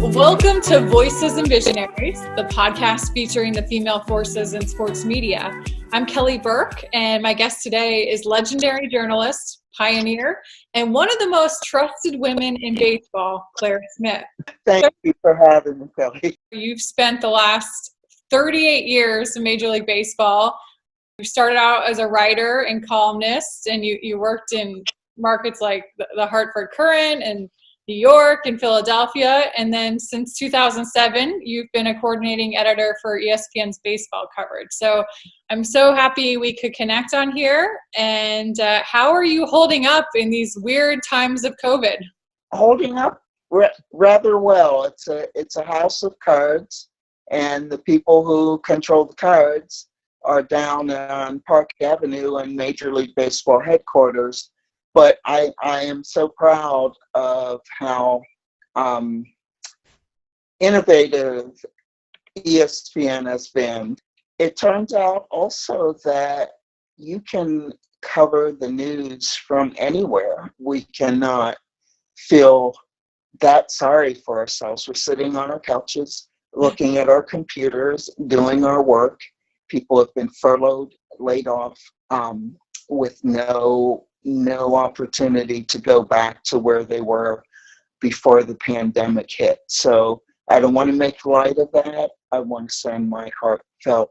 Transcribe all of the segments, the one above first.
Welcome to Voices and Visionaries, the podcast featuring the female forces in sports media. I'm Kelly Burke, and my guest today is legendary journalist, pioneer, and one of the most trusted women in baseball, Claire Smith. Thank you for having me, Kelly. You've spent the last 38 years in Major League Baseball. You started out as a writer and columnist, and you worked in markets like the Hartford Courant and New York and Philadelphia, and then since 2007, you've been a coordinating editor for ESPN's baseball coverage. So I'm so happy we could connect on here. And how are you holding up in these weird times of COVID? Holding up rather well. It's a house of cards, and the people who control the cards are down on Park Avenue in Major League Baseball headquarters. But I am so proud of how innovative ESPN has been. It turns out also that you can cover the news from anywhere. We cannot feel that sorry for ourselves. We're sitting on our couches, looking at our computers, doing our work. People have been furloughed, laid off, with no opportunity to go back to where they were before the pandemic hit. So I don't want to make light of that. I want to send my heartfelt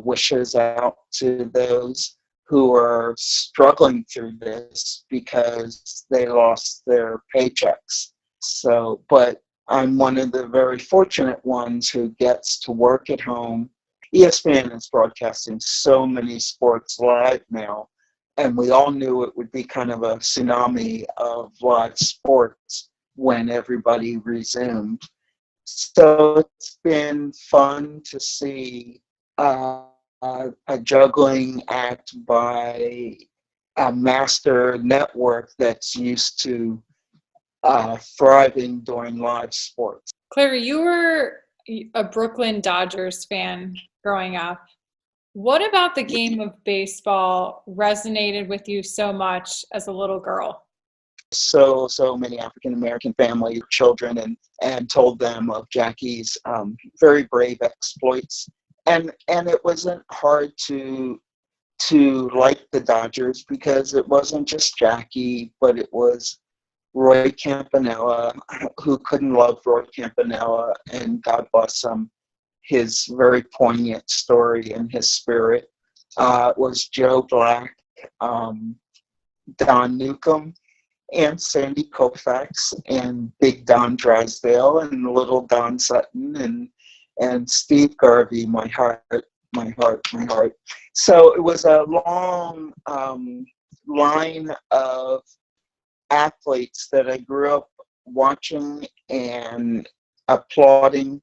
wishes out to those who are struggling through this because they lost their paychecks. So, but I'm one of the very fortunate ones who gets to work at home. ESPN is broadcasting so many sports live now, and we all knew it would be kind of a tsunami of live sports when everybody resumed. So it's been fun to see a juggling act by a master network that's used to thriving during live sports. Claire, you were a Brooklyn Dodgers fan growing up. What about the game of baseball resonated with you so much as a little girl? So many African-American family children and told them of Jackie's very brave exploits. And it wasn't hard to like the Dodgers because it wasn't just Jackie, but it was Roy Campanella, who couldn't love Roy Campanella, and God bless him, his very poignant story and his spirit. It was Joe Black, Don Newcomb, and Sandy Koufax, and Big Don Drysdale, and Little Don Sutton, and Steve Harvey, my heart. So it was a long line of athletes that I grew up watching and applauding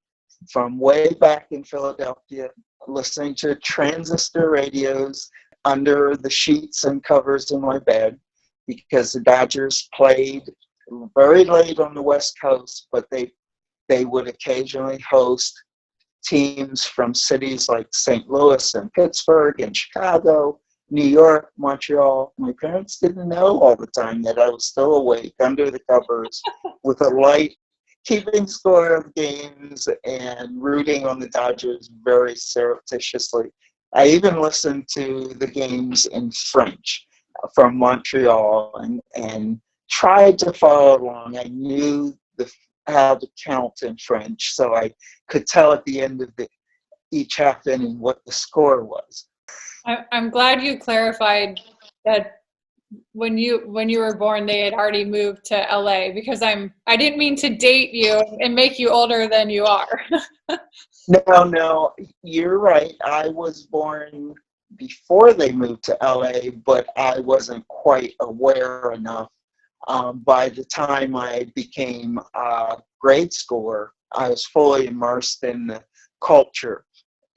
from way back in Philadelphia, listening to transistor radios under the sheets and covers in my bed, because the Dodgers played very late on the West Coast, but they would occasionally host teams from cities like St. Louis and Pittsburgh and Chicago, New York, Montreal. My parents didn't know all the time that I was still awake under the covers with a light, keeping score of games and rooting on the Dodgers very surreptitiously. I even listened to the games in French from Montreal and tried to follow along. I knew how to count in French, so I could tell at the end of each half inning what the score was. I'm glad you clarified that when you were born, they had already moved to LA, because I didn't mean to date you and make you older than you are. No, you're right. I was born before they moved to LA, but I wasn't quite aware enough. By the time I became a grade schooler, I was fully immersed in the culture.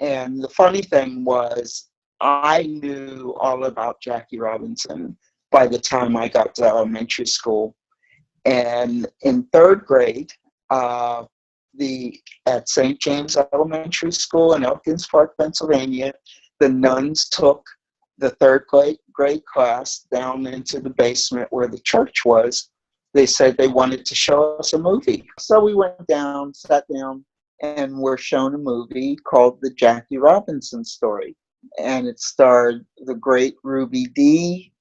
And the funny thing was, I knew all about Jackie Robinson by the time I got to elementary school. And in third grade, at St. James Elementary School in Elkins Park, Pennsylvania, the nuns took the third grade class down into the basement where the church was they said they wanted to show us a movie. So we went down, sat down, and were shown a movie called The Jackie Robinson Story. And it starred the great Ruby Dee,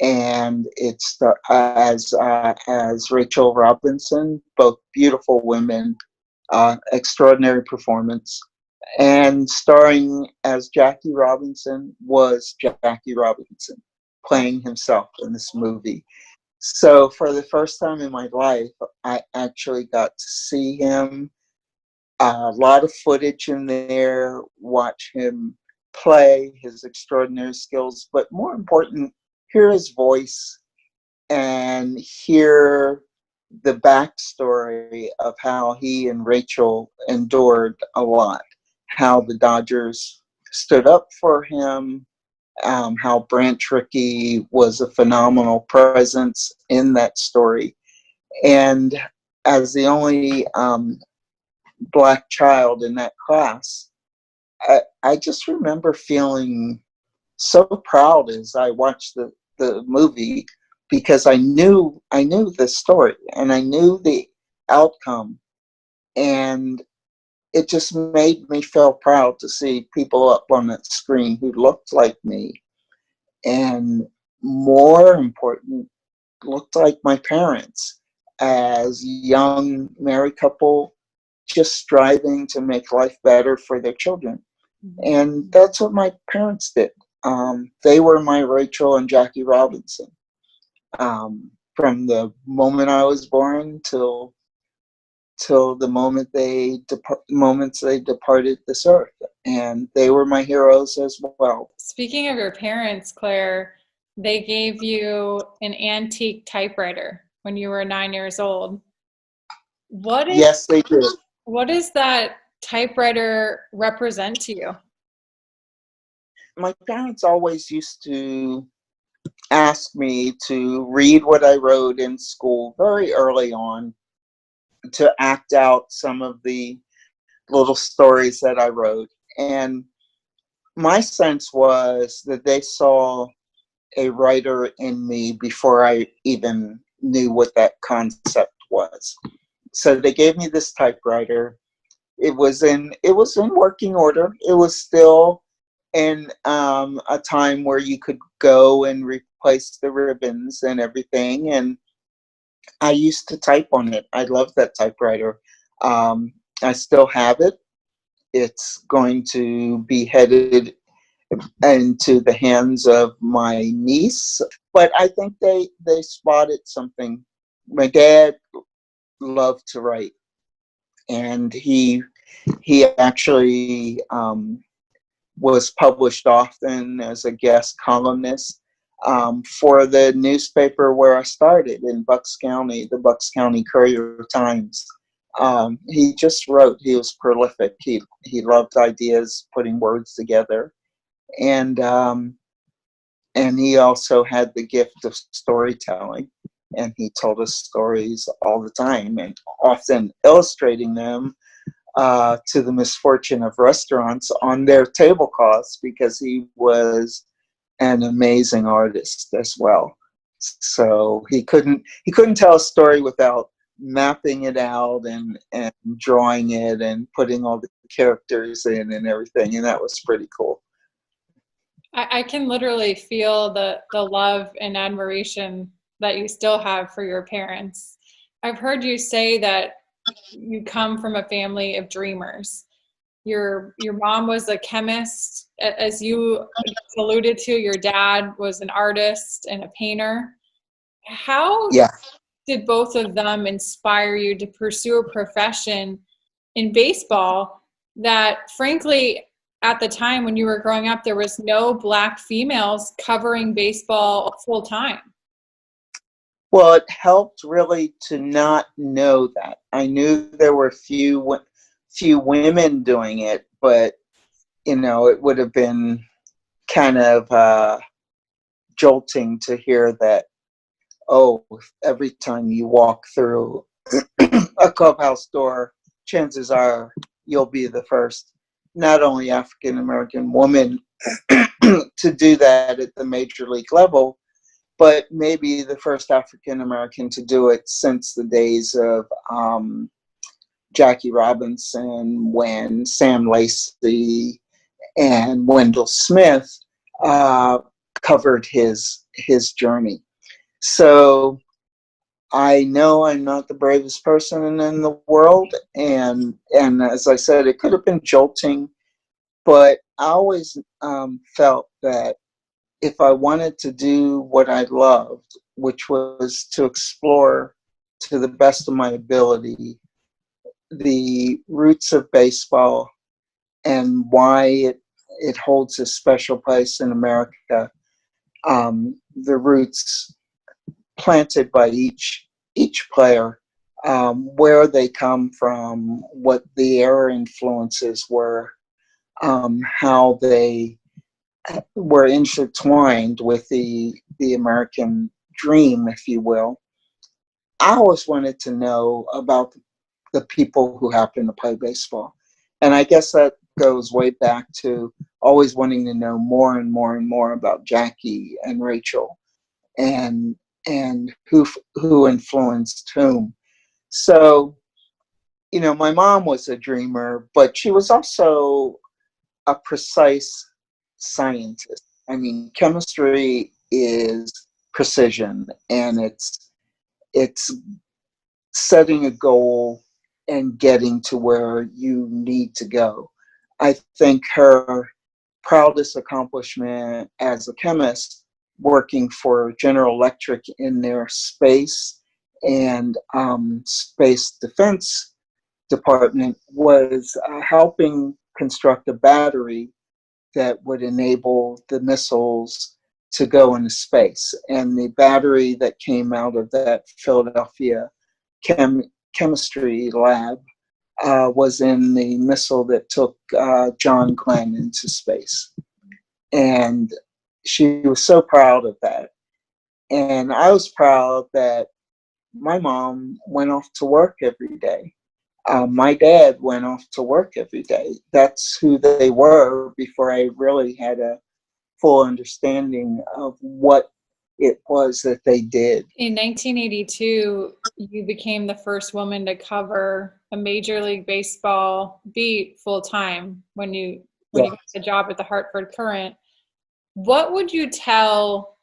and it's as Rachel Robinson, both beautiful women, extraordinary performance. And starring as Jackie Robinson was Jackie Robinson, playing himself in this movie. So for the first time in my life, I actually got to see him. A lot of footage in there, watch him play his extraordinary skills, but more important, hear his voice and hear the backstory of how he and Rachel endured a lot, how the Dodgers stood up for him, how Branch Rickey was a phenomenal presence in that story. And as the only Black child in that class, I just remember feeling so proud as I watched the movie, because I knew the story and I knew the outcome, and it just made me feel proud to see people up on that screen who looked like me, and more important, looked like my parents as young married couple just striving to make life better for their children. And that's what my parents did. They were my Rachel and Jackie Robinson, from the moment I was born till the moments they departed this earth, and they were my heroes as well. Speaking of your parents, Claire, they gave you an antique typewriter when you were 9 years old. Yes, they did. What does that typewriter represent to you? My parents always used to ask me to read what I wrote in school very early on, to act out some of the little stories that I wrote. And my sense was that they saw a writer in me before I even knew what that concept was. So they gave me this typewriter. It was in working order. It was still in a time where you could go and replace the ribbons and everything. And I used to type on it. I love that typewriter. I still have it. It's going to be headed into the hands of my niece. But I think they spotted something. My dad loved to write, and he actually was published often as a guest columnist for the newspaper where I started in Bucks County, the Bucks County Courier-Times. He just wrote. He was prolific. He loved ideas, putting words together, and he also had the gift of storytelling. And he told us stories all the time, and often illustrating them to the misfortune of restaurants on their tablecloths, because he was an amazing artist as well. So he couldn't tell a story without mapping it out and drawing it and putting all the characters in and everything, and that was pretty cool. I can literally feel the love and admiration that you still have for your parents. I've heard you say that you come from a family of dreamers. Your mom was a chemist, as you alluded to. Your dad was an artist and a painter. How did both of them inspire you to pursue a profession in baseball that, frankly, at the time when you were growing up, there was no Black females covering baseball full time? Well, it helped really to not know that. I knew there were few women doing it, but it would have been kind of jolting to hear that. Oh, every time you walk through a clubhouse door, chances are you'll be the first, not only African American woman to do that at the major league level, but maybe the first African American to do it since the days of Jackie Robinson, when Sam Lacey and Wendell Smith uh, covered his journey. So I know I'm not the bravest person in the world, and as I said, it could have been jolting, but I always felt that if I wanted to do what I loved, which was to explore to the best of my ability the roots of baseball and why it holds a special place in America, the roots planted by each player, where they come from, what the era influences were, how they were intertwined with the American dream, if you will. I always wanted to know about the people who happen to play baseball. And I guess that goes way back to always wanting to know more and more and more about Jackie and Rachel and who influenced whom. So, my mom was a dreamer, but she was also a precise scientist. I mean, chemistry is precision, and it's setting a goal and getting to where you need to go. I think her proudest accomplishment as a chemist, working for General Electric in their space and space defense department, was helping construct a battery that would enable the missiles to go into space. And the battery that came out of that Philadelphia chemistry lab was in the missile that took John Glenn into space. And she was so proud of that. And I was proud that my mom went off to work every day. My dad went off to work every day. That's who they were before I really had a full understanding of what it was that they did. In 1982, you became the first woman to cover a Major League Baseball beat full time when you got the job at the Hartford Courant. What would you tell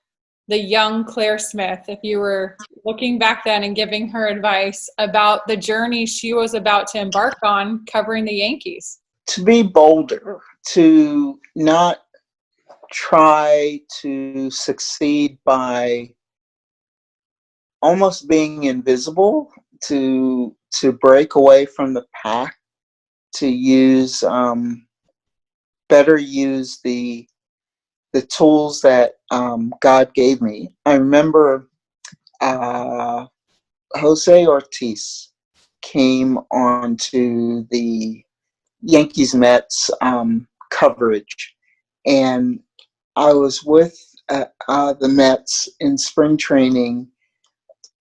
the young Claire Smith if you were looking back then and giving her advice about the journey she was about to embark on covering the Yankees? To be bolder, to not try to succeed by almost being invisible, to break away from the pack, to better use the tools that God gave me. I remember Jose Ortiz came onto the Yankees Mets coverage, and I was with the Mets in spring training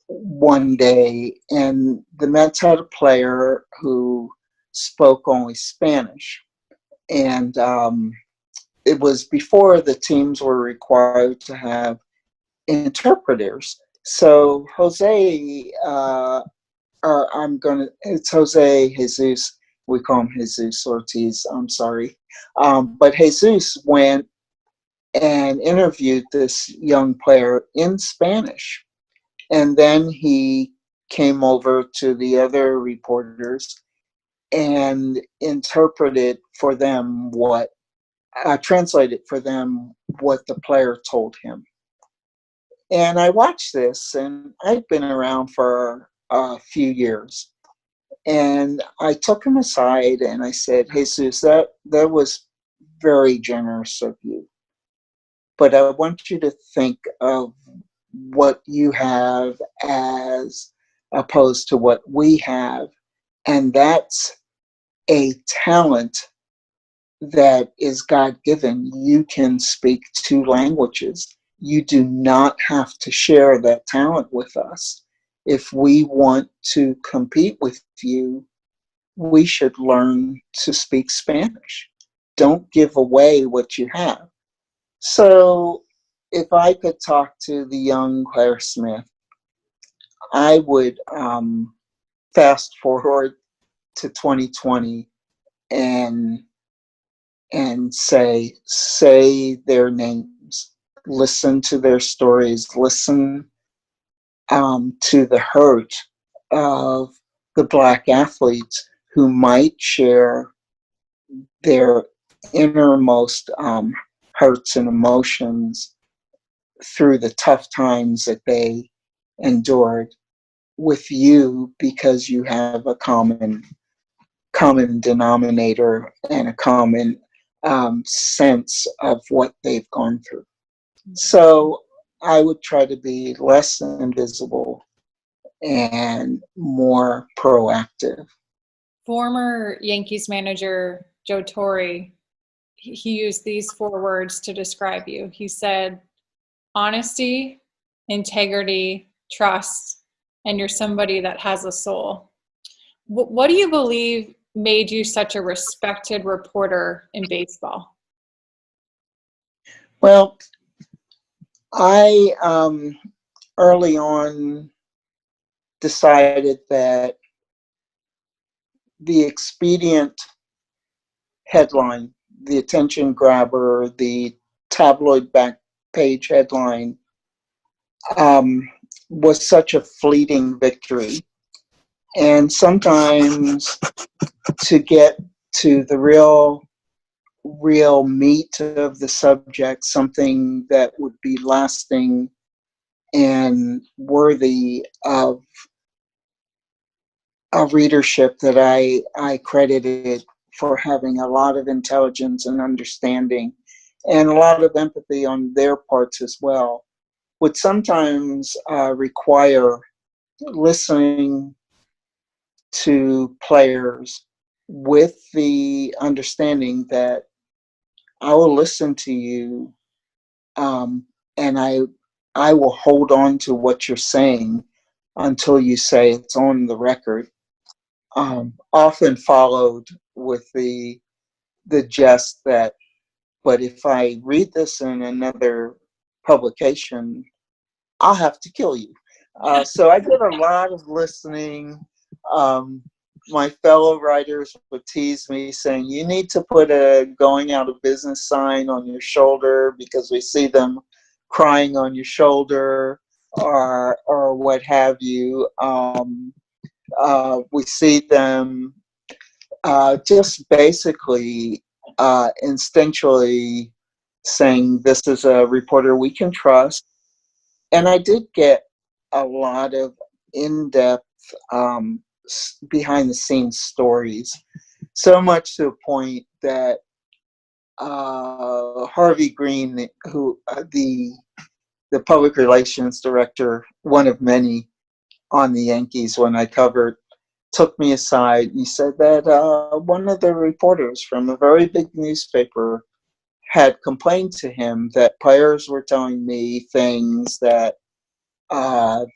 one day, and the Mets had a player who spoke only Spanish, and it was before the teams were required to have interpreters. So Jose, it's Jose Jesus. We call him Jesus Ortiz. I'm sorry. But Jesus went and interviewed this young player in Spanish. And then he came over to the other reporters and interpreted for them translated for them what the player told him. And I watched this, and I'd been around for a few years. And I took him aside and I said, Jesus, that was very generous of you. But I want you to think of what you have as opposed to what we have. And that's a talent that is God-given. You can speak two languages. You do not have to share that talent with us. If we want to compete with you, we should learn to speak Spanish. Don't give away what you have. So if I could talk to the young Claire Smith, I would fast forward to 2020 and say their names, listen to their stories, listen to the hurt of the Black athletes who might share their innermost hurts and emotions through the tough times that they endured with you, because you have a common denominator and a common sense of what they've gone through. So I would try to be less invisible and more proactive. Former Yankees manager Joe Torre, he used these 4 words to describe you. He said, honesty, integrity, trust, and you're somebody that has a soul. What do you believe made you such a respected reporter in baseball? Well, I early on decided that the expedient headline, the attention grabber, the tabloid back page headline was such a fleeting victory. And sometimes to get to the real meat of the subject, something that would be lasting and worthy of a readership that I credited for having a lot of intelligence and understanding and a lot of empathy on their parts as well, would sometimes require listening to players with the understanding that I will listen to you, and I will hold on to what you're saying until you say it's on the record. Often followed with the jest that, but if I read this in another publication, I'll have to kill you. So I did a lot of listening. Um, my fellow writers would tease me saying, you need to put a going out of business sign on your shoulder because we see them crying on your shoulder, or what have you. We see them just basically instinctually saying, this is a reporter we can trust. And I did get a lot of in-depth behind the scenes stories, so much to the point that Harvey Green, who the public relations director, one of many on the Yankees when I covered, took me aside and he said that one of the reporters from a very big newspaper had complained to him that players were telling me things that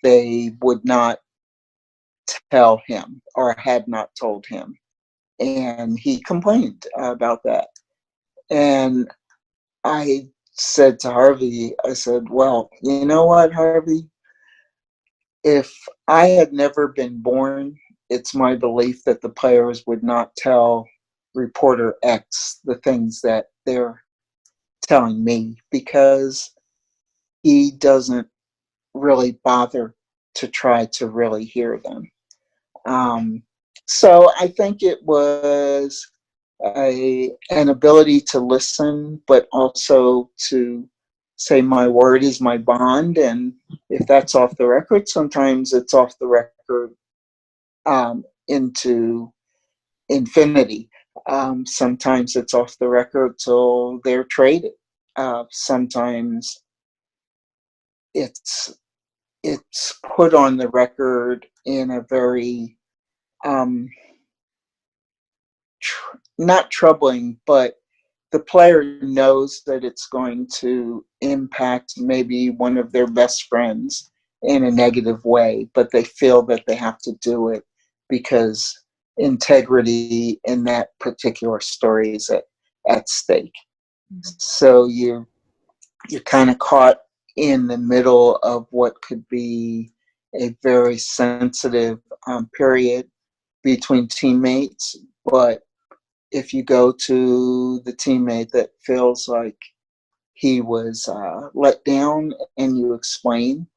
they would not tell him or had not told him. And he complained about that. And I said to Harvey, I said, well, you know what, Harvey? If I had never been born, it's my belief that the players would not tell reporter X the things that they're telling me, because he doesn't really bother to try to really hear them. So I think it was an ability to listen, but also to say my word is my bond. And if that's off the record, sometimes it's off the record into infinity. Sometimes it's off the record till they're traded. Sometimes it's put on the record in a very not troubling, but the player knows that it's going to impact maybe one of their best friends in a negative way, but they feel that they have to do it because integrity in that particular story is at stake. So you're kind of caught in the middle of what could be a very sensitive period between teammates. But if you go to the teammate that feels like he was let down and you explain,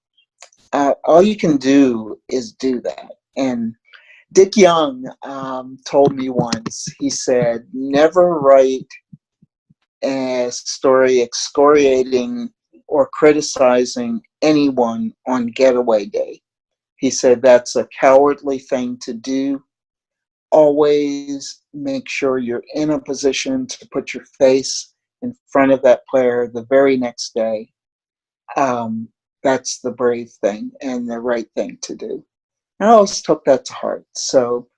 all you can do is do that. And Dick Young told me once, he said, never write a story excoriating or criticizing anyone on getaway day. He said that's a cowardly thing to do. Always make sure you're in a position to put your face in front of that player the very next day. That's the brave thing and the right thing to do. I always took that to heart. So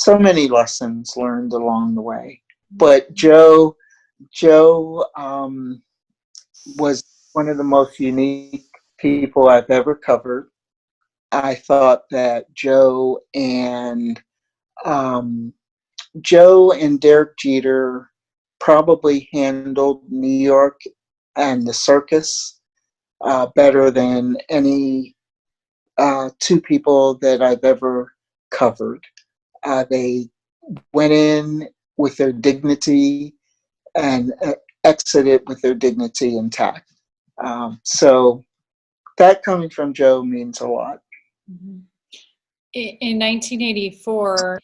many lessons learned along the way. But Joe was one of the most unique people I've ever covered. I thought that Joe and Derek Jeter probably handled New York and the circus better than any two people that I've ever covered. They went in with their dignity and exited with their dignity intact. So that coming from Joe means a lot. In 1984,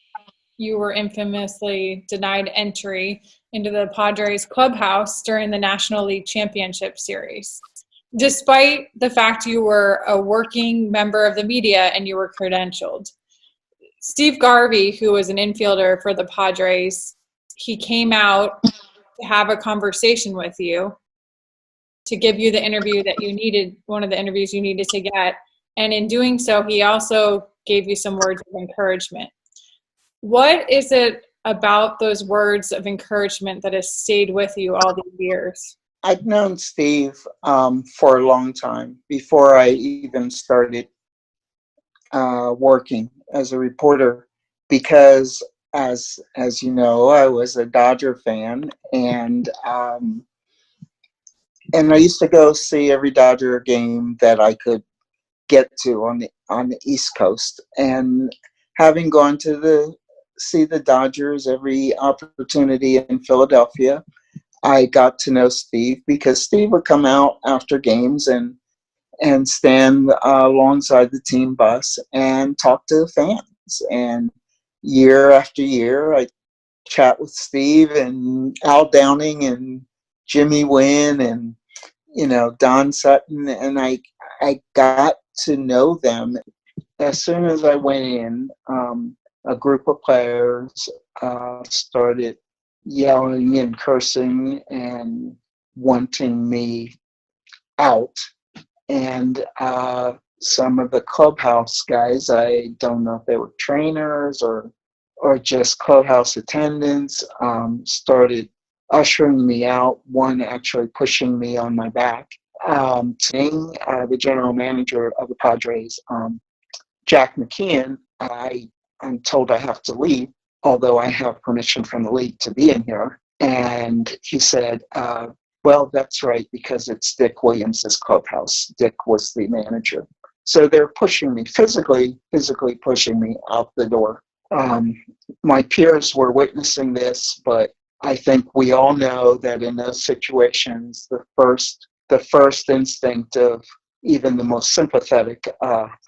you were infamously denied entry into the Padres clubhouse during the National League Championship Series, despite the fact you were a working member of the media and you were credentialed. Steve Harvey, who was an infielder for the Padres, he came out to have a conversation with you, to give you the interview that you needed, one of the interviews you needed to get. And in doing so, he also gave you some words of encouragement. What is it about those words of encouragement that has stayed with you all these years? I'd known Steve for a long time before I even started working as a reporter, because as you know, I was a Dodger fan, and I used to go see every Dodger game that I could get to on the East Coast. And having gone to see the Dodgers every opportunity in Philadelphia, I got to know Steve because Steve would come out after games and stand alongside the team bus and talk to the fans. And year after year, I chat with Steve and Al Downing and Jimmy Wynn and Don Sutton, and I got to know them. As soon as I went in, a group of players started yelling and cursing and wanting me out. And some of the clubhouse guys, I don't know if they were trainers or just clubhouse attendants, started ushering me out, one actually pushing me on my back. The general manager of the Padres, Jack McKeon, I'm told I have to leave, although I have permission from the league to be in here. And he said, well, that's right, because it's Dick Williams' clubhouse. Dick was the manager. So they're pushing me, physically pushing me out the door. My peers were witnessing this, but I think we all know that in those situations, the first instinct of even the most sympathetic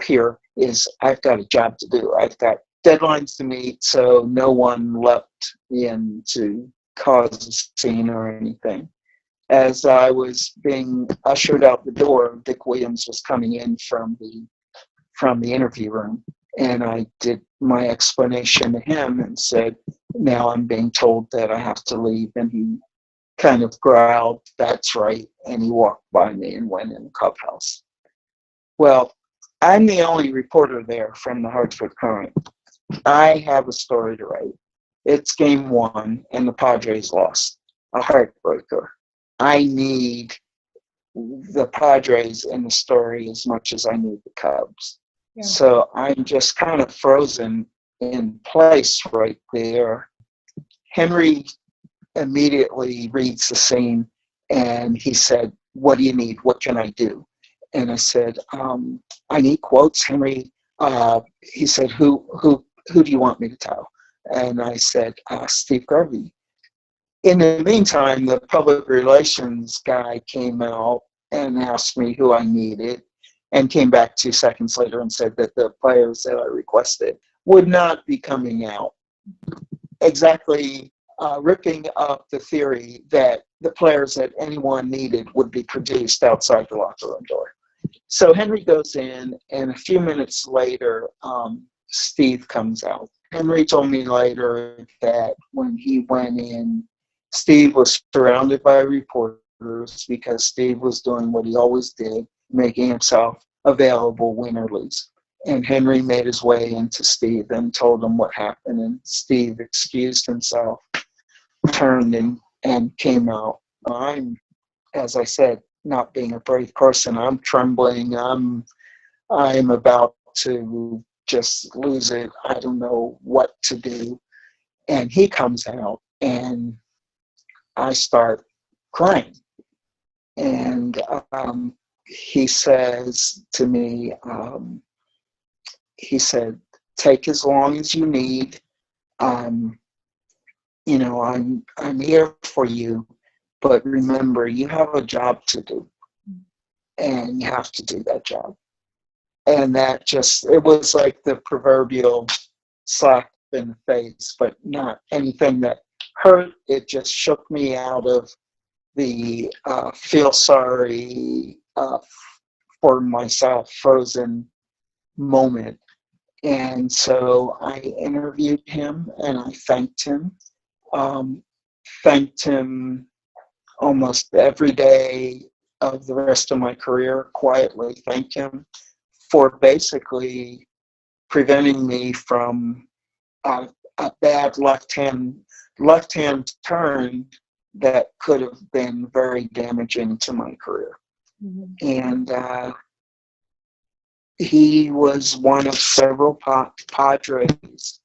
peer is, I've got a job to do. I've got deadlines to meet, so no one leapt in to cause a scene or anything. As I was being ushered out the door, Dick Williams was coming in from the interview room, and I did my explanation to him and said, now I'm being told that I have to leave. And he kind of growled, that's right, and he walked by me and went in the clubhouse. Well, I'm the only reporter there from the Hartford Courant. I have a story to write. It's game one, and the Padres lost. A heartbreaker. I need the Padres in the story as much as I need the Cubs. Yeah. So I'm just kind of frozen in place right there. Henry immediately reads the scene, and he said, what do you need? What can I do? And I said, I need quotes, Henry. He said, who do you want me to tell? And I said, Steve Harvey. In the meantime, the public relations guy came out and asked me who I needed, and came back 2 seconds later and said that the players that I requested would not be coming out. Exactly, ripping up the theory that the players that anyone needed would be produced outside the locker room door. So Henry goes in, and a few minutes later, Steve comes out. Henry told me later that when he went in, Steve was surrounded by reporters because Steve was doing what he always did, making himself available, win or lose. And Henry made his way into Steve and told him what happened. And Steve excused himself, turned and came out. I'm, as I said, not being a brave person. I'm trembling. I'm about to just lose it. I don't know what to do. And he comes out, and I start crying. And he says to me, he said, take as long as you need. You know, I'm here for you, but remember, you have a job to do, and you have to do that job. And that just, it was like the proverbial slap in the face, but not anything that hurt. It just shook me out of the feel sorry for myself frozen moment. And so I interviewed him, and I thanked him. Thanked him almost every day of the rest of my career, quietly thanked him for basically preventing me from a bad left-hand turn that could have been very damaging to my career. Mm-hmm. And he was one of several Padres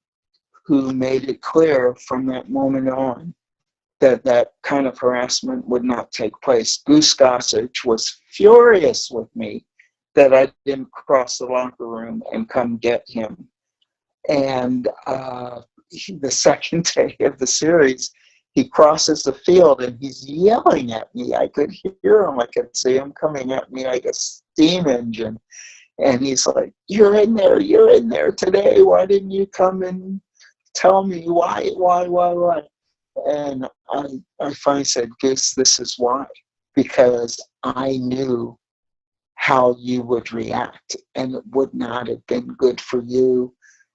who made it clear from that moment on that that kind of harassment would not take place. Goose Gossage was furious with me that I didn't cross the locker room and come get him. And the second day of the series, he crosses the field and he's yelling at me. I could hear him. I could see him coming at me like a steam engine. And he's like, you're in there today. Why didn't you come and tell me why? And I finally said, Goose, this is why. Because I knew how you would react, and it would not have been good for you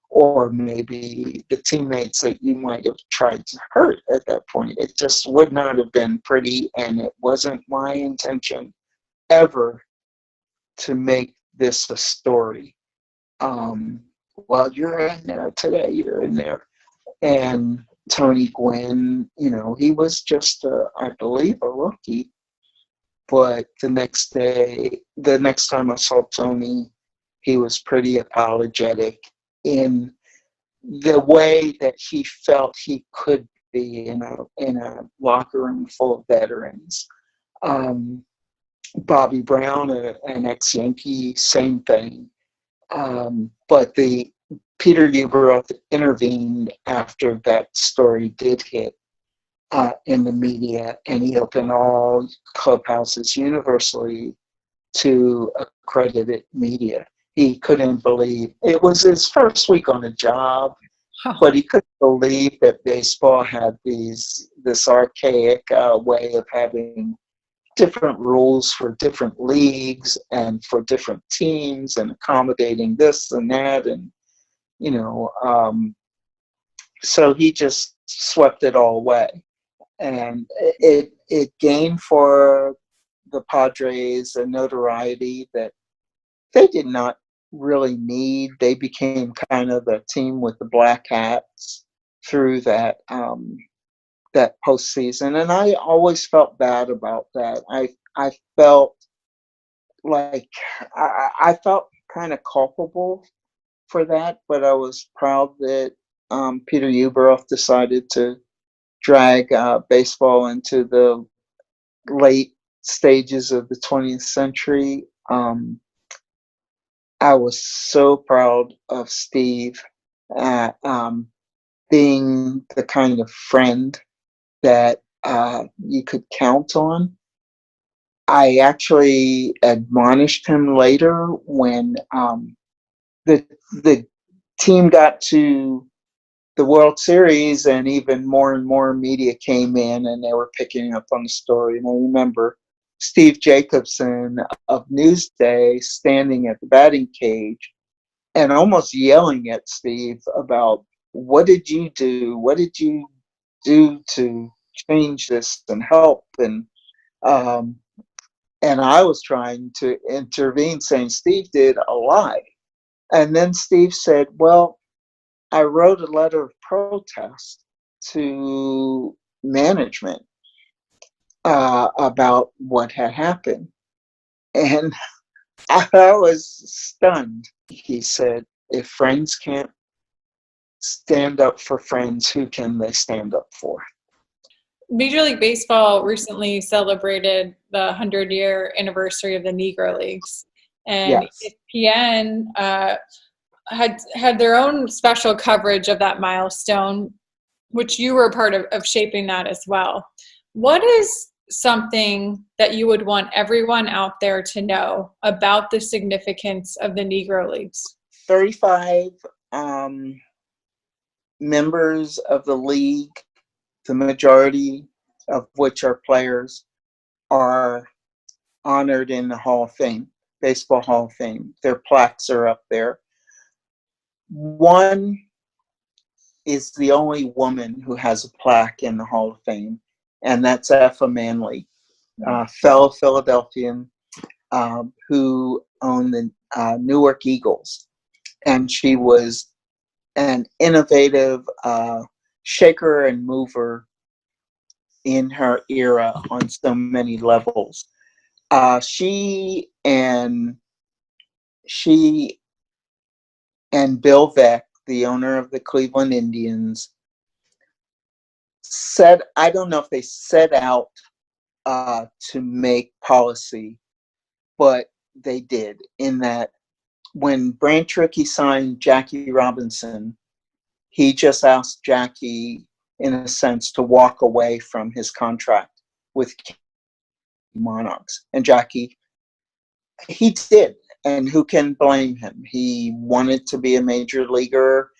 or maybe the teammates that you might have tried to hurt at that point. It just would not have been pretty, and it wasn't my intention ever to make this a story. Well, you're in there today, you're in there. And Tony Gwynn, you know, he was just, I believe, a rookie. But the next time I saw Tony, he was pretty apologetic in the way that he felt he could be in a locker room full of veterans. Bobby Brown, an ex-Yankee, same thing. But Peter Ueberroth intervened after that story did hit in the media, and he opened all clubhouses universally to accredited media. He couldn't believe, it was his first week on the job, but he couldn't believe that baseball had this archaic way of having different rules for different leagues and for different teams and accommodating this and that. And, you know, so he just swept it all away. And it gained for the Padres a notoriety that they did not really need. They became kind of a team with the black hats through that postseason, and I always felt bad about that. I felt like I felt kind of culpable for that, but I was proud that Peter Ueberroth decided to drag baseball into the late stages of the 20th century. I was so proud of Steve at being the kind of friend that you could count on. I actually admonished him later when the team got to the World Series, and even more and more media came in, and they were picking up on the story. And I remember Steve Jacobson of Newsday standing at the batting cage and almost yelling at Steve about, what did you do? What did you do to change this and help? And I was trying to intervene, saying Steve did a lot. And then Steve said, well, I wrote a letter of protest to management about what had happened. And I was stunned. He said, if friends can't stand up for friends, who can they stand up for? Major League Baseball recently celebrated the 100-year anniversary of the Negro Leagues, and Yes. ESPN had their own special coverage of that milestone, which you were a part of shaping that as well. What is something that you would want everyone out there to know about the significance of the Negro Leagues? 35 members of the league, the majority of which are players, are honored in the Hall of Fame, Baseball Hall of Fame. Their plaques are up there. One is the only woman who has a plaque in the Hall of Fame, and that's Effa Manley, fellow Philadelphian, who owned the Newark Eagles. And she was an innovative shaker and mover in her era on so many levels. She and Bill Veeck, the owner of the Cleveland Indians, said, I don't know if they set out to make policy, but they did, in that when Branch Rickey signed Jackie Robinson, he just asked Jackie, in a sense, to walk away from his contract with Monarchs. And Jackie, he did. And who can blame him? He wanted to be a major leaguer.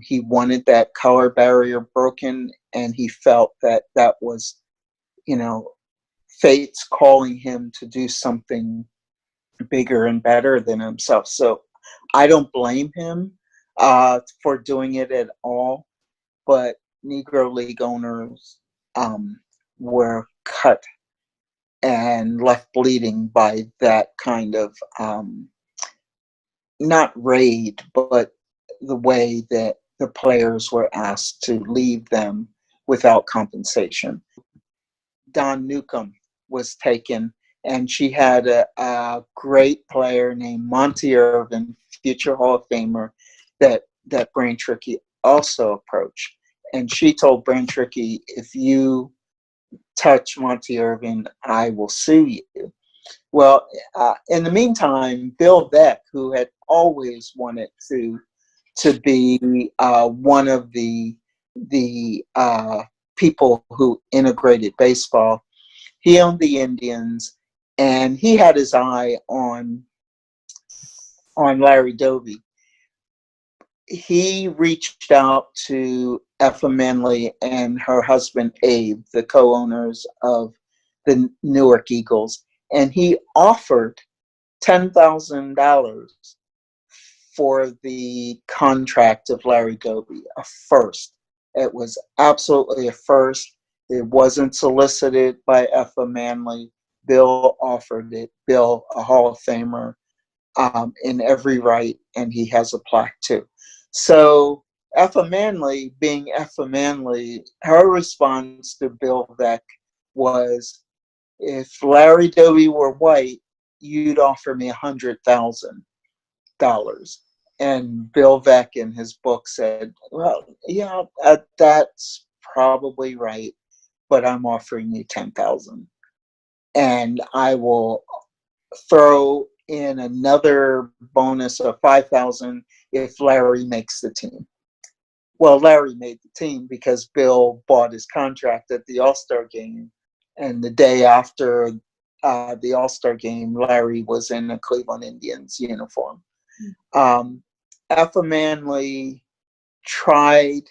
He wanted that color barrier broken, and he felt that that was, fate's calling him to do something bigger and better than himself. So I don't blame him for doing it at all. But Negro League owners were cut and left bleeding by that kind of not raid, but the way that the players were asked to leave them without compensation. Don Newcomb was taken, and she had a great player named Monty Irvin, future Hall of Famer, that Branch Rickey also approached. And she told Branch Rickey, if you touch Monty Irvin, I will sue you. Well, in the meantime, Bill Veeck, who had always wanted to be one of the people who integrated baseball, he owned the Indians, and he had his eye on Larry Doby. He reached out to Effa Manley and her husband Abe, the co-owners of the Newark Eagles, and he offered $10,000 for the contract of Larry Doby, a first. It was absolutely a first. It wasn't solicited by Effa Manley. Bill offered it. Bill, a Hall of Famer in every right, and he has a plaque too. So Effa Manley, being Effa Manley, her response to Bill Veeck was, if Larry Doby were white, you'd offer me $100,000. And Bill Veeck in his book said, well, yeah, that's probably right, but I'm offering you $10,000. And I will throw in another bonus of $5,000 if Larry makes the team. Well, Larry made the team because Bill bought his contract at the All-Star game, and the day after the All-Star game, Larry was in a Cleveland Indians uniform. Effa Manley tried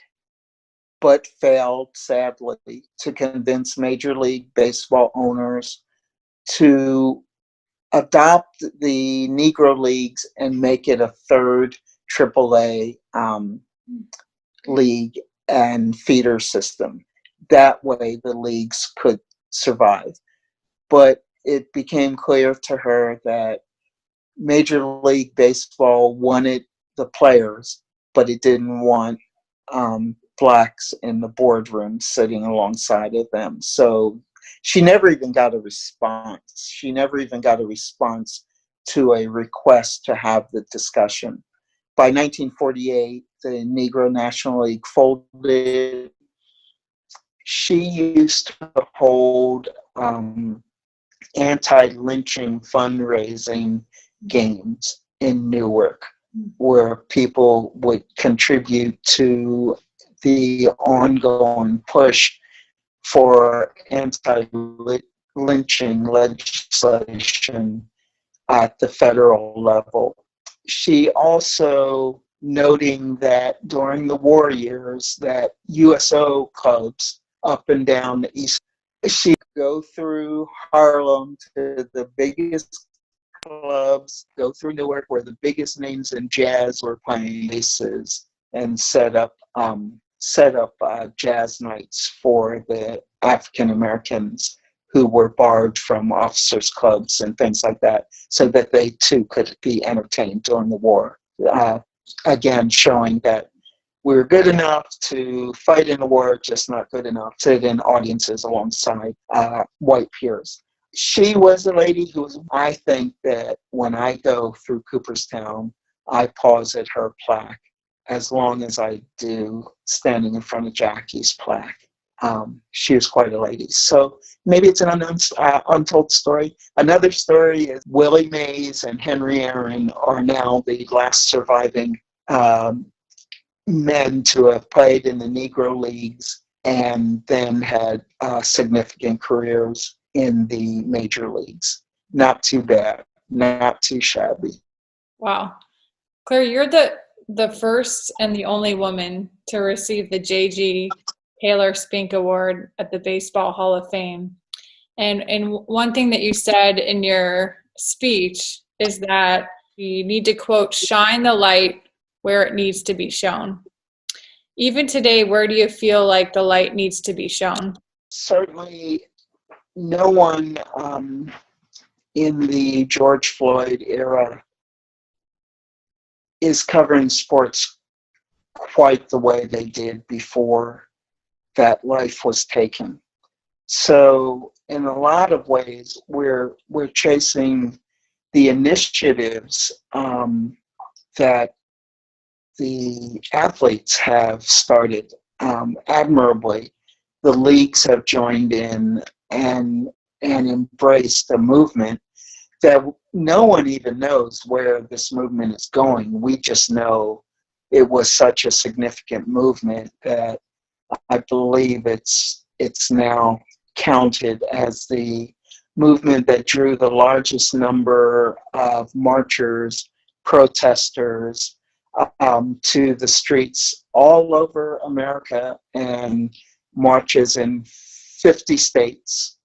but failed, sadly, to convince Major League Baseball owners to adopt the Negro Leagues and make it a third AAA league and feeder system. That way the leagues could survive. But it became clear to her that Major League Baseball wanted the players, but it didn't want blacks in the boardroom sitting alongside of them. So she never even got a response. She never even got a response to a request to have the discussion. By 1948, the Negro National League folded. She used to hold anti-lynching fundraising games in Newark, where people would contribute to the ongoing push for anti-lynching legislation at the federal level. She also noting that during the war years that USO clubs up and down the East, she'd go through Harlem to the biggest clubs, go through Newark where the biggest names in jazz were playing bases, and set up jazz nights for the African Americans who were barred from officers' clubs and things like that, so that they too could be entertained during the war. Again, showing that we were good enough to fight in the war, just not good enough to sit in audiences alongside white peers. She was a lady who I think that when I go through Cooperstown, I pause at her plaque as long as I do standing in front of Jackie's plaque. She was quite a lady. So maybe it's an untold story. Another story is Willie Mays and Henry Aaron are now the last surviving men to have played in the Negro Leagues and then had significant careers in the major leagues. Not too bad, not too shabby. Wow. Claire, you're the first and the only woman to receive the J.G. Taylor Spink Award at the Baseball Hall of Fame. And one thing that you said in your speech is that you need to, quote, shine the light where it needs to be shown. Even today, where do you feel like the light needs to be shown? Certainly, no one in the George Floyd era is covering sports quite the way they did before that life was taken. So in a lot of ways, we're chasing the initiatives that the athletes have started admirably. The leagues have joined in and embraced a movement that no one even knows where this movement is going. We just know it was such a significant movement that I believe it's now counted as the movement that drew the largest number of marchers, protesters to the streets all over America, and marches in 50 states,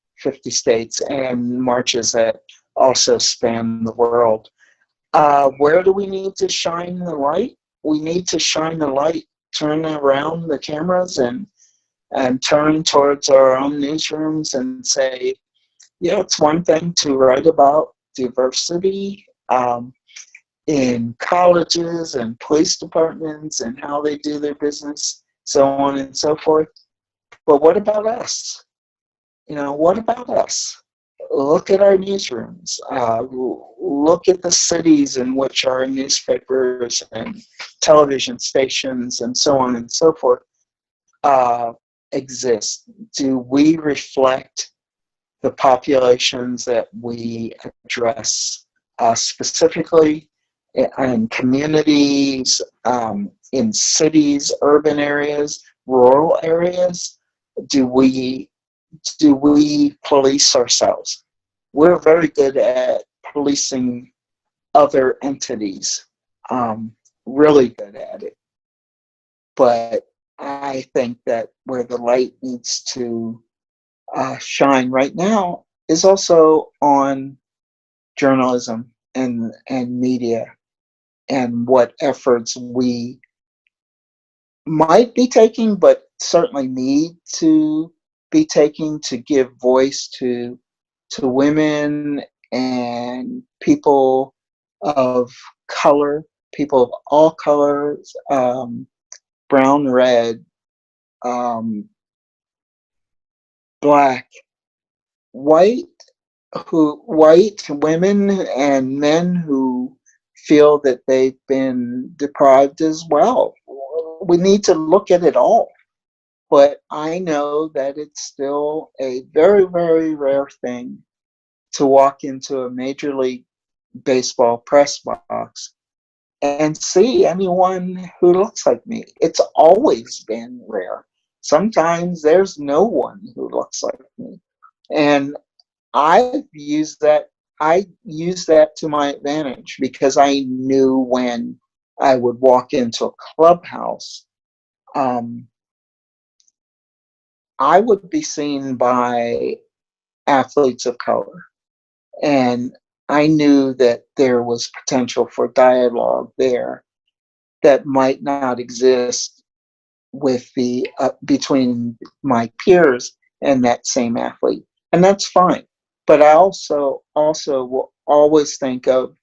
and marches that also span the world. Where do we need to shine the light? We need to shine the light, turn around the cameras and turn towards our own newsrooms and say, yeah, it's one thing to write about diversity in colleges and police departments and how they do their business, so on and so forth. But what about us? What about us? Look at our newsrooms. Look at the cities in which our newspapers and television stations and so on and so forth exist. Do we reflect the populations that we address specifically in communities, in cities, urban areas, rural areas? Do we police ourselves? We're very good at policing other entities, really good at it. But I think that where the light needs to shine right now is also on journalism and media, and what efforts we might be taking, but certainly need to be taking to give voice to women and people of color, people of all colors, brown, red, black, white, white women and men who feel that they've been deprived as well. We need to look at it all. But I know that it's still a very, very rare thing to walk into a Major League Baseball press box and see anyone who looks like me. It's always been rare. Sometimes there's no one who looks like me. And I use that to my advantage, because I knew when I would walk into a clubhouse, I would be seen by athletes of color. And I knew that there was potential for dialogue there that might not exist with the between my peers and that same athlete, and that's fine. But I also will always think of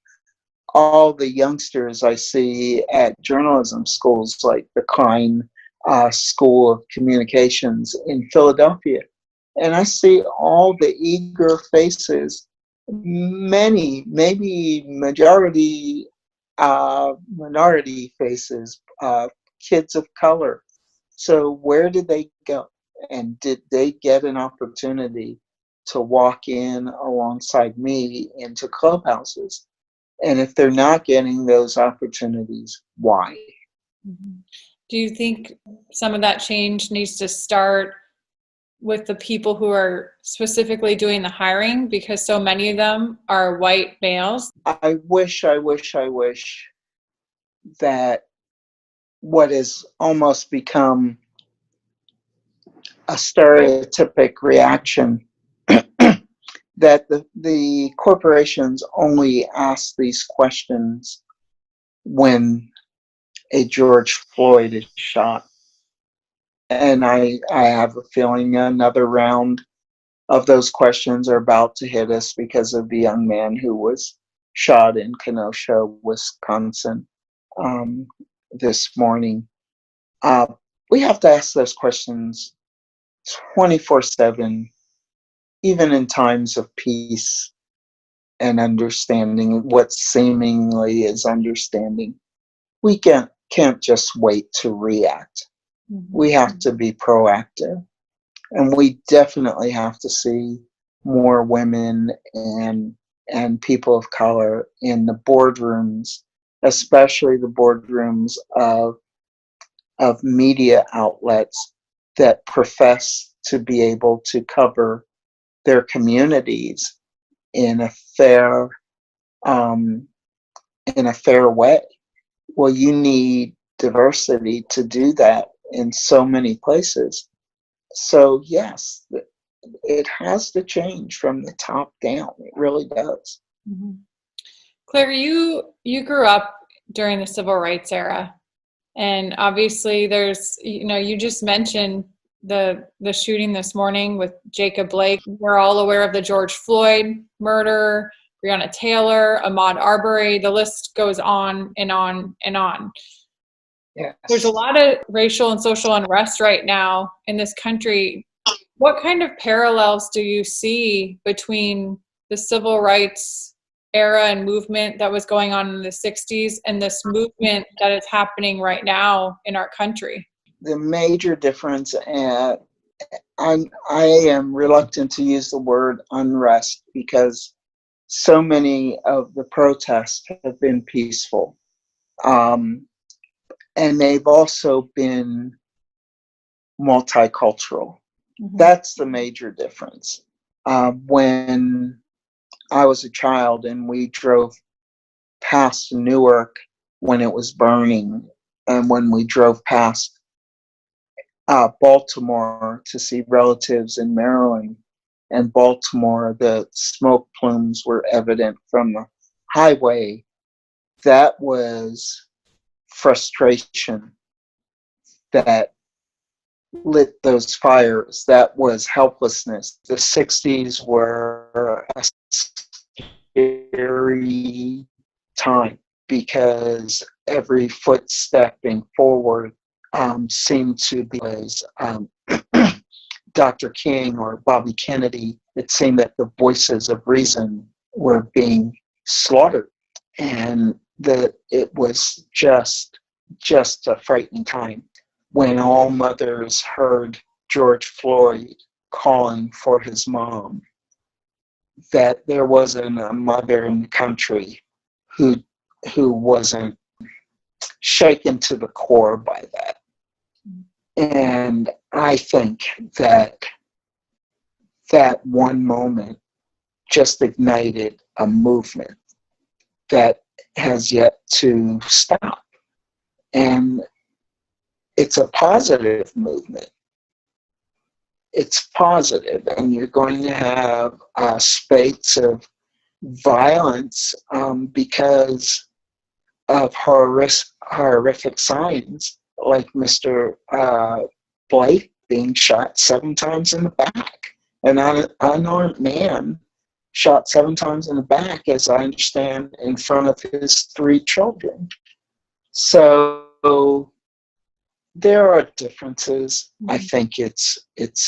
all the youngsters I see at journalism schools like the Klein School of Communications in Philadelphia, and I see all the eager faces, many, maybe majority minority faces, kids of color. So where did they go? And did they get an opportunity to walk in alongside me into clubhouses? And if they're not getting those opportunities, why? Do you think some of that change needs to start with the people who are specifically doing the hiring, because so many of them are white males? I wish that what has almost become a stereotypic reaction, that the corporations only ask these questions when a George Floyd is shot. And I have a feeling another round of those questions are about to hit us because of the young man who was shot in Kenosha, Wisconsin, this morning. We have to ask those questions 24/7, even in times of peace and understanding, what seemingly is understanding. We can't just wait to react. We have to be proactive. And we definitely have to see more women and people of color in the boardrooms, especially the boardrooms of media outlets that profess to be able to cover their communities in a fair way. Well, you need diversity to do that in so many places. So yes, it has to change from the top down. It really does. Mm-hmm. Claire, you grew up during the civil rights era, and obviously there's, you just mentioned the shooting this morning with Jacob Blake. We're all aware of the George Floyd murder, Breonna Taylor, Ahmaud Arbery. The list goes on and on and on. Yes. There's a lot of racial and social unrest right now in this country. What kind of parallels do you see between the civil rights era and movement that was going on in the 60s and this movement that is happening right now in our country? The major difference, I am reluctant to use the word unrest because so many of the protests have been peaceful. And they've also been multicultural. Mm-hmm. That's the major difference. When I was a child and we drove past Newark when it was burning, and when we drove past Baltimore to see relatives in Maryland and Baltimore, the smoke plumes were evident from the highway. That was frustration that lit those fires. That was helplessness. The 60s were a scary time because every foot stepping forward seemed to be as Dr. King or Bobby Kennedy. It seemed that the voices of reason were being slaughtered, and that it was just a frightening time when all mothers heard George Floyd calling for his mom, that there wasn't a mother in the country who wasn't shaken to the core by that. And I think that that one moment just ignited a movement that has yet to stop. And it's a positive movement. It's positive, and you're going to have spates of violence because of horrific signs, like Mr. Blake being shot 7 times in the back. An unarmed man shot 7 times in the back, as I understand, in front of his 3 children. So there are differences. I think it's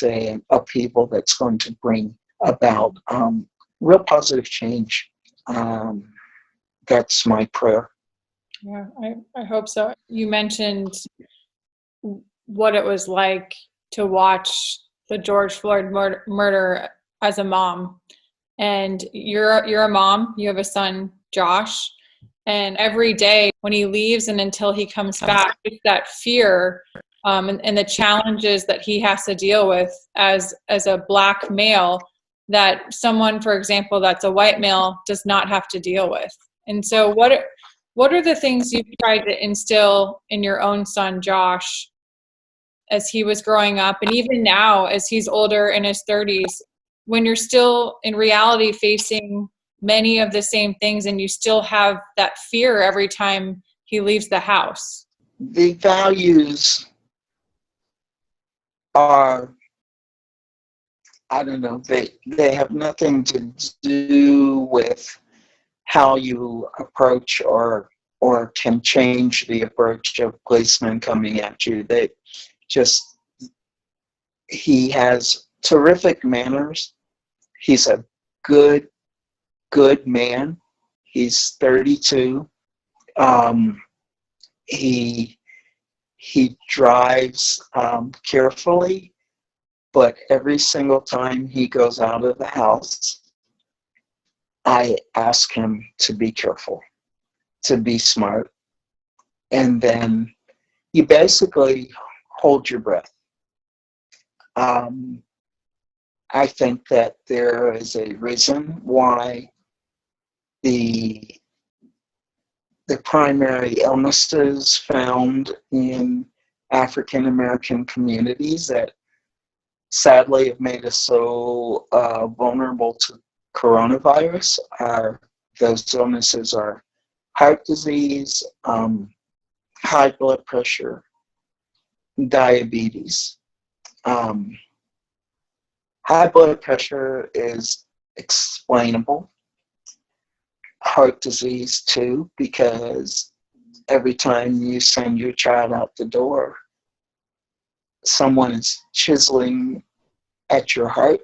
an upheaval that's going to bring about real positive change. That's my prayer. Yeah, I hope so. You mentioned what it was like to watch the George Floyd murder as a mom. And you're a mom, you have a son, Josh, and every day when he leaves and until he comes back, it's that fear and the challenges that he has to deal with as a Black male that someone, for example, that's a white male does not have to deal with. And so what are the things you've tried to instill in your own son, Josh, as he was growing up, and even now as he's older in his 30s, when you're still in reality facing many of the same things and you still have that fear every time he leaves the house? The values are, I don't know, they have nothing to do with how you approach or can change the approach of policemen coming at you. They just, he has terrific manners. He's a good man. He's 32. He drives carefully, but every single time he goes out of the house, I ask him to be careful, to be smart, and then you basically hold your breath. I think that there is a reason why the primary illnesses found in African American communities that sadly have made us so vulnerable to coronavirus those illnesses are heart disease, high blood pressure, diabetes. High blood pressure is explainable. Heart disease too, because every time you send your child out the door, someone is chiseling at your heart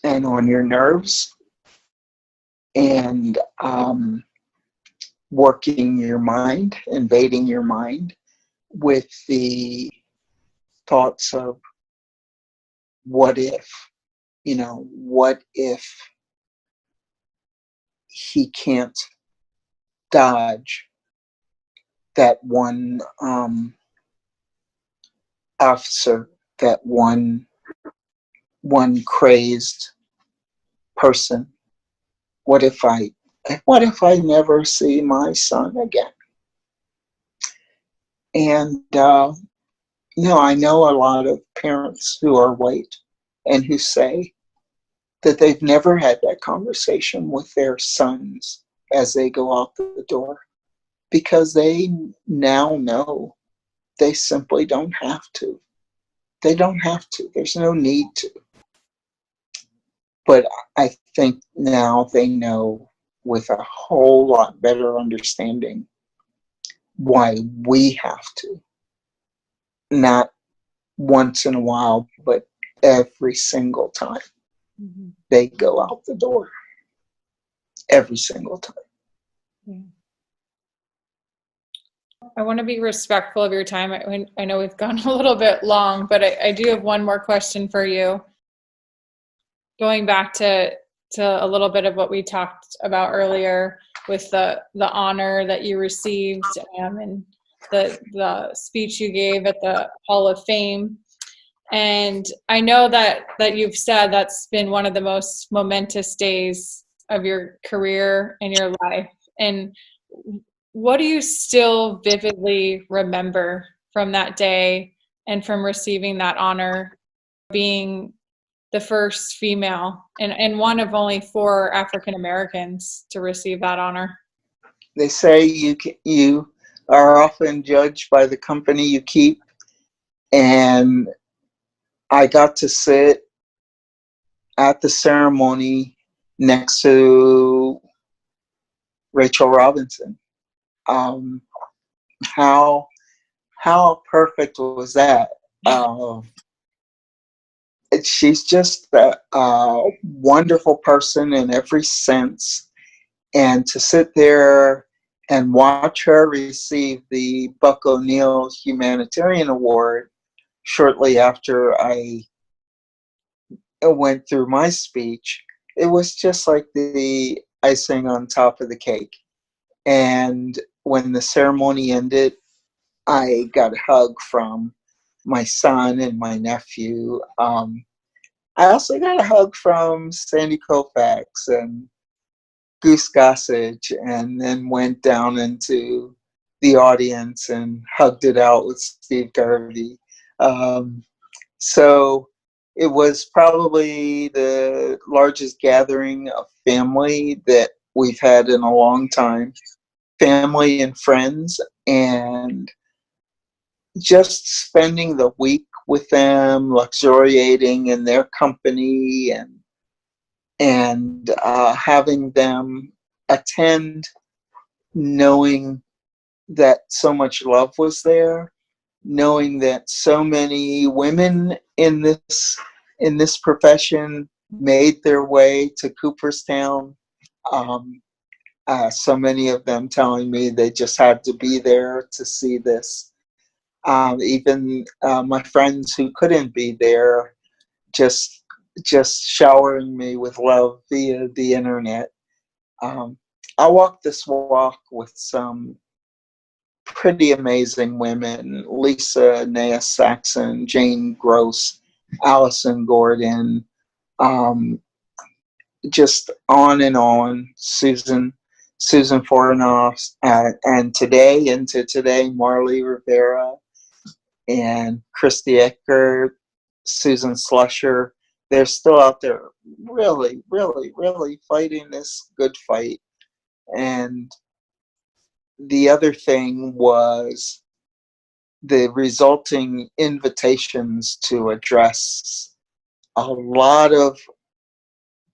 and on your nerves and working your mind, invading your mind with the thoughts of what if, what if he can't dodge that one officer, that one crazed person? What if I never see my son again? And I know a lot of parents who are white and who say that they've never had that conversation with their sons as they go out the door, because they now know they simply don't have to. They don't have to. There's no need to. But I think now they know with a whole lot better understanding why we have to. Not once in a while, but every single time they go out the door. Every single time. Yeah. I want to be respectful of your time. I know we've gone a little bit long, but I do have one more question for you. Going back to a little bit of what we talked about earlier with the honor that you received, and the speech you gave at the Hall of Fame. And I know that you've said that's been one of the most momentous days of your career and your life. And what do you still vividly remember from that day and from receiving that honor, being the first female and one of only 4 African Americans to receive that honor? They say you are often judged by the company you keep, and I got to sit at the ceremony next to Rachel Robinson. How perfect was that? She's just a wonderful person in every sense, and to sit there and watch her receive the Buck O'Neill Humanitarian Award shortly after I went through my speech, it was just like the icing on top of the cake. And when the ceremony ended, I got a hug from my son and my nephew. I also got a hug from Sandy Koufax and Goose Gossage, and then went down into the audience and hugged it out with Steve Harvey. So it was probably the largest gathering of family that we've had in a long time. Family and friends, and just spending the week with them, luxuriating in their company, and having them attend, knowing that so much love was there, knowing that so many women in this profession made their way to Cooperstown. So many of them telling me they just had to be there to see this. Even my friends who couldn't be there, just showering me with love via the internet. I walked this walk with some pretty amazing women: Lisa Nea Saxon, Jane Gross, Allison Gordon, just on and on. Susan Fornoff, and today, Marley Rivera and Christy Eckert, Susan Slusher. They're still out there really, really, really fighting this good fight. And the other thing was the resulting invitations to address a lot of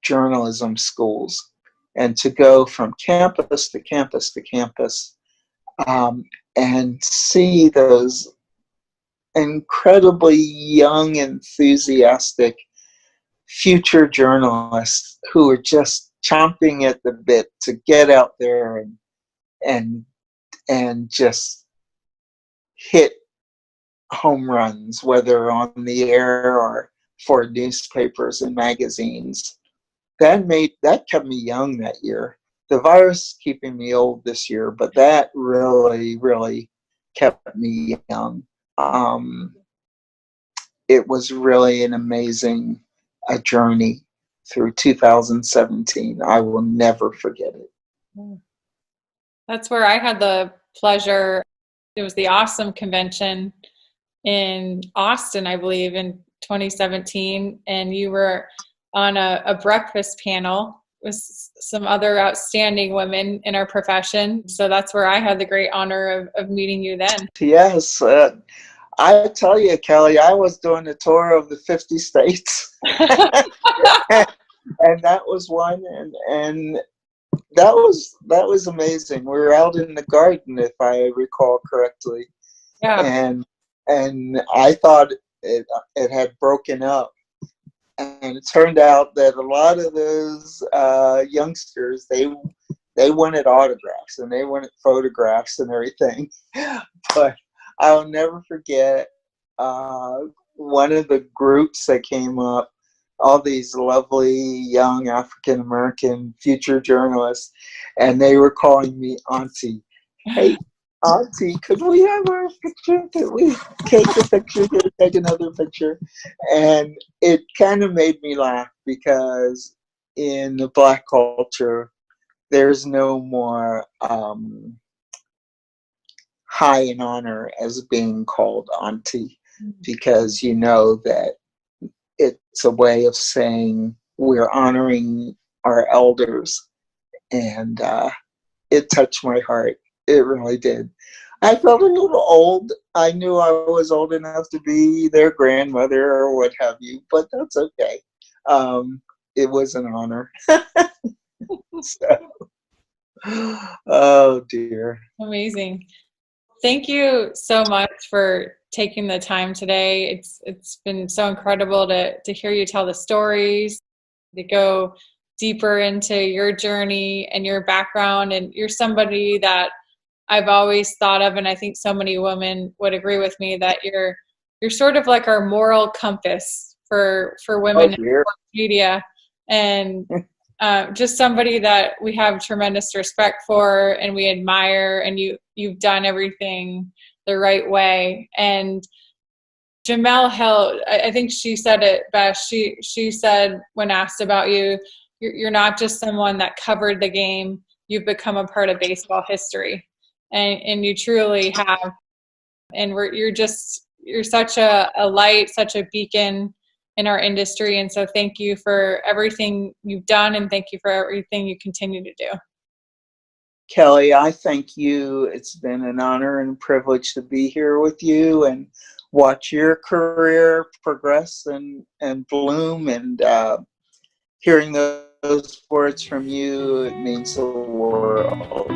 journalism schools, and to go from campus to campus to campus, and see those incredibly young, enthusiastic future journalists who are just chomping at the bit to get out there and just hit home runs, whether on the air or for newspapers and magazines. That kept me young that year. The virus keeping me old this year, but that really, really kept me young. It was really an amazing journey through 2017. I will never forget it. That's where I had the pleasure. It was the Awesome Convention in Austin, I believe, in 2017, and you were on a breakfast panel with some other outstanding women in our profession. So that's where I had the great honor of meeting you then. Yes. I tell you, Kelly, I was doing a tour of the 50 states. And that was one, and that was amazing. We were out in the garden, if I recall correctly. Yeah. And I thought it had broken up. And it turned out that a lot of those youngsters, they wanted autographs and they wanted photographs and everything. But I'll never forget one of the groups that came up, all these lovely young African American future journalists, and they were calling me Auntie. Hey, Auntie, could we have our picture? Could we take a picture? Could we take another picture? And it kind of made me laugh because in the Black culture, there's no more high in honor as being called Auntie, because you know that it's a way of saying we're honoring our elders. And it touched my heart. It really did. I felt a little old. I knew I was old enough to be their grandmother or what have you, but that's okay. It was an honor. So, oh dear. Amazing. Thank you so much for taking the time today. It's been so incredible to hear you tell the stories, to go deeper into your journey and your background. And you're somebody that I've always thought of, and I think so many women would agree with me, that you're sort of like our moral compass for women in media, and just somebody that we have tremendous respect for and we admire, and you've done everything the right way. And Jamel Hill, I think she said it best. She said when asked about you, you're not just someone that covered the game, you've become a part of baseball history. And you truly have. And you're such a light, such a beacon in our industry. And so thank you for everything you've done, and thank you for everything you continue to do. Kelly, I thank you. It's been an honor and privilege to be here with you and watch your career progress and bloom. And hearing those words from you, it means the world.